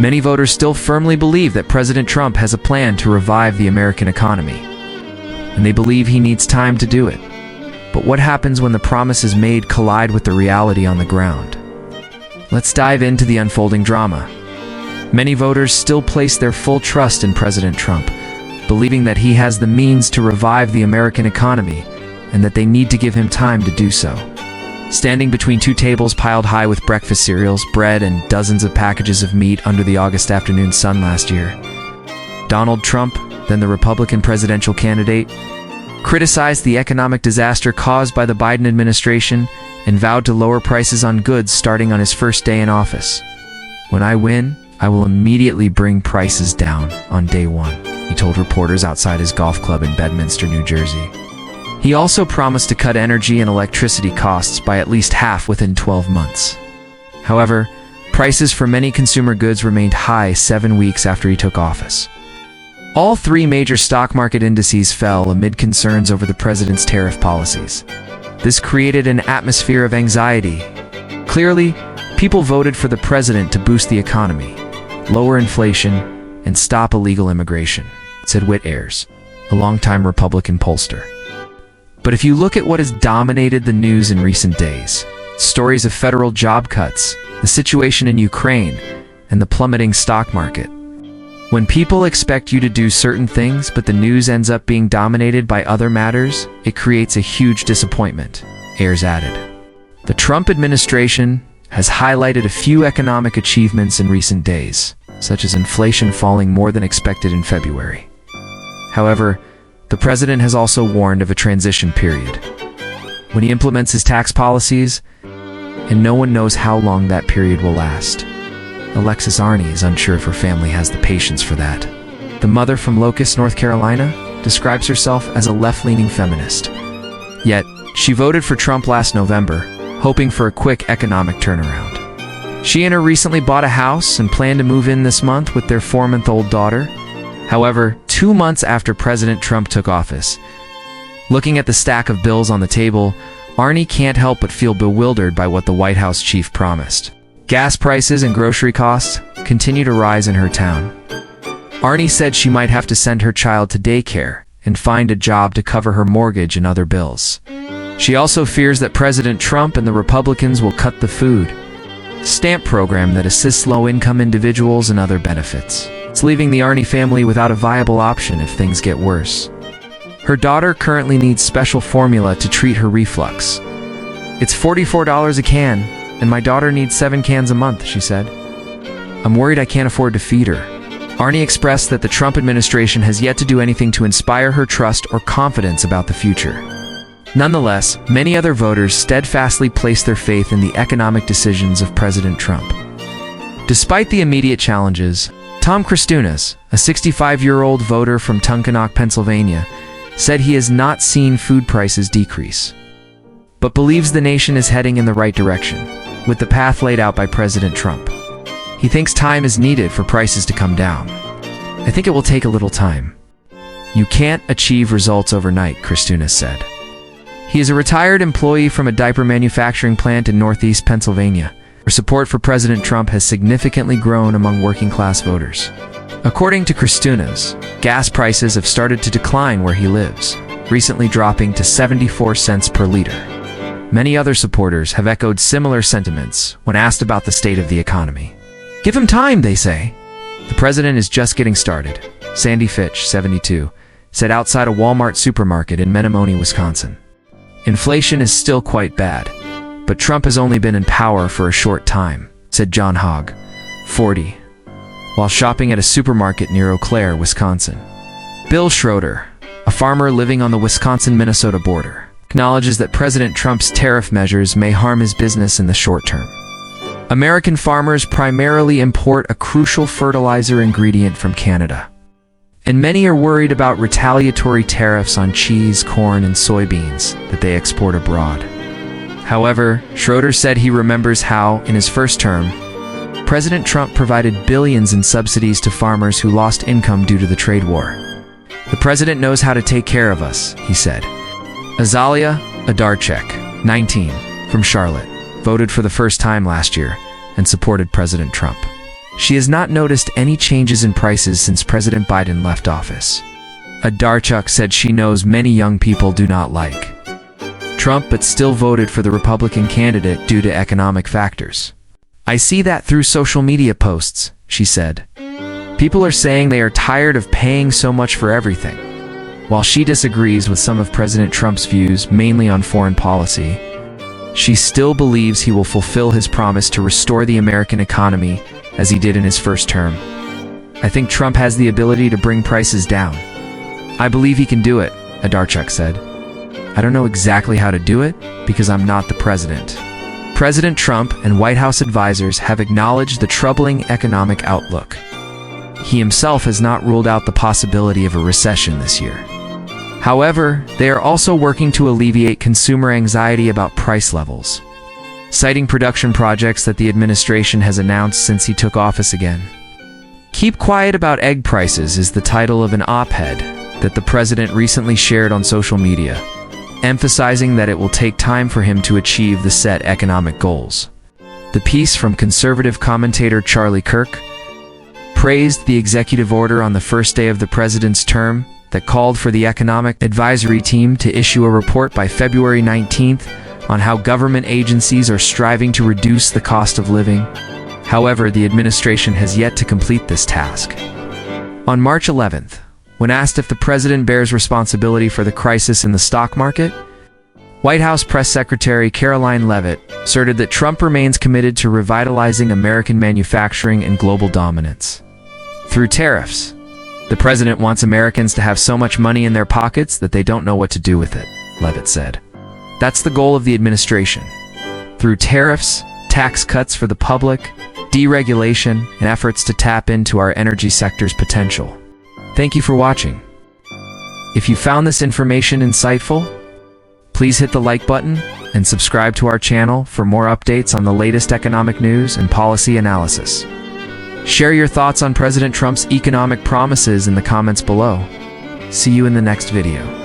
Many voters still firmly believe that President Trump has a plan to revive the American economy, and they believe he needs time to do it. But what happens when the promises made collide with the reality on the ground? Let's dive into the unfolding drama. Many voters still place their full trust in President Trump, believing that he has the means to revive the American economy and that they need to give him time to do so. Standing between two tables piled high with breakfast cereals, bread, and dozens of packages of meat under the August afternoon sun last year, Donald Trump, then the Republican presidential candidate, criticized the economic disaster caused by the Biden administration and vowed to lower prices on goods starting on his first day in office. "When I win, I will immediately bring prices down on day one," he told reporters outside his golf club in Bedminster, New Jersey. He also promised to cut energy and electricity costs by at least half within 12 months. However, prices for many consumer goods remained high 7 weeks after he took office. All three major stock market indices fell amid concerns over the president's tariff policies. This created an atmosphere of anxiety. Clearly, people voted for the president to boost the economy, lower inflation, and stop illegal immigration, said Whit Ayers, a longtime Republican pollster. But if you look at what has dominated the news in recent days, stories of federal job cuts, the situation in Ukraine, and the plummeting stock market. When people expect you to do certain things but the news ends up being dominated by other matters, it creates a huge disappointment, Ayers added. The Trump administration has highlighted a few economic achievements in recent days, such as inflation falling more than expected in February. However, the president has also warned of a transition period when he implements his tax policies, and no one knows how long that period will last. Alexis Arney is unsure if her family has the patience for that. The mother from Locust, North Carolina, describes herself as a left-leaning feminist. Yet, she voted for Trump last November, hoping for a quick economic turnaround. She and her recently bought a house and plan to move in this month with their 4-month-old daughter. However, 2 months after President Trump took office, looking at the stack of bills on the table, Arney can't help but feel bewildered by what the White House chief promised. Gas prices and grocery costs continue to rise in her town. Arney said she might have to send her child to daycare and find a job to cover her mortgage and other bills. She also fears that President Trump and the Republicans will cut the food stamp program that assists low-income individuals and other benefits. It's leaving the Arney family without a viable option if things get worse. Her daughter currently needs special formula to treat her reflux. "It's $44 a can, and my daughter needs 7 cans a month," she said. "I'm worried I can't afford to feed her." Arney expressed that the Trump administration has yet to do anything to inspire her trust or confidence about the future. Nonetheless, many other voters steadfastly place their faith in the economic decisions of President Trump. Despite the immediate challenges, Tom Kristunas, a 65-year-old voter from Tunkhannock, Pennsylvania, said he has not seen food prices decrease, but believes the nation is heading in the right direction, with the path laid out by President Trump. He thinks time is needed for prices to come down. "I think it will take a little time. You can't achieve results overnight," Kristunas said. He is a retired employee from a diaper manufacturing plant in northeast Pennsylvania, where support for President Trump has significantly grown among working-class voters. According to Kristunas, gas prices have started to decline where he lives, recently dropping to 74 cents per liter. Many other supporters have echoed similar sentiments when asked about the state of the economy. "Give him time," they say. "The president is just getting started," Sandy Fitch, 72, said outside a Walmart supermarket in Menomonee, Wisconsin. "Inflation is still quite bad, but Trump has only been in power for a short time," said John Hogg, 40, while shopping at a supermarket near Eau Claire, Wisconsin. Bill Schroeder, a farmer living on the Wisconsin-Minnesota border, acknowledges that President Trump's tariff measures may harm his business in the short term. American farmers primarily import a crucial fertilizer ingredient from Canada, and many are worried about retaliatory tariffs on cheese, corn, and soybeans that they export abroad. However, Schroeder said he remembers how, in his first term, President Trump provided billions in subsidies to farmers who lost income due to the trade war. "The president knows how to take care of us," he said. Azalia Adarchek, 19, from Charlotte, voted for the first time last year and supported President Trump. She has not noticed any changes in prices since President Biden left office. Adarchuk said she knows many young people do not like Trump but still voted for the Republican candidate due to economic factors. I see that through social media posts, she said. People are saying they are tired of paying so much for everything. While she disagrees with some of President Trump's views, mainly on foreign policy, she still believes he will fulfill his promise to restore the American economy as he did in his first term. I think Trump has the ability to bring prices down. I believe he can do it, Adarchuk said. I don't know exactly how to do it because I'm not the president. President Trump and White House advisors have acknowledged the troubling economic outlook. He himself has not ruled out the possibility of a recession this year. However, they are also working to alleviate consumer anxiety about price levels, citing production projects that the administration has announced since he took office again. Keep Quiet About Egg Prices is the title of an op-ed that the president recently shared on social media, emphasizing that it will take time for him to achieve the set economic goals. The piece from conservative commentator Charlie Kirk praised the executive order on the first day of the president's term that called for the Economic Advisory Team to issue a report by February 19th on how government agencies are striving to reduce the cost of living. However, the administration has yet to complete this task. On March 11th, when asked if the president bears responsibility for the crisis in the stock market, White House Press Secretary Caroline Leavitt asserted that Trump remains committed to revitalizing American manufacturing and global dominance through tariffs. The president wants Americans to have so much money in their pockets that they don't know what to do with it, Leavitt said. That's the goal of the administration. Through tariffs, tax cuts for the public, deregulation, and efforts to tap into our energy sector's potential. Thank you for watching. If you found this information insightful, please hit the like button and subscribe to our channel for more updates on the latest economic news and policy analysis. Share your thoughts on President Trump's economic promises in the comments below. See you in the next video.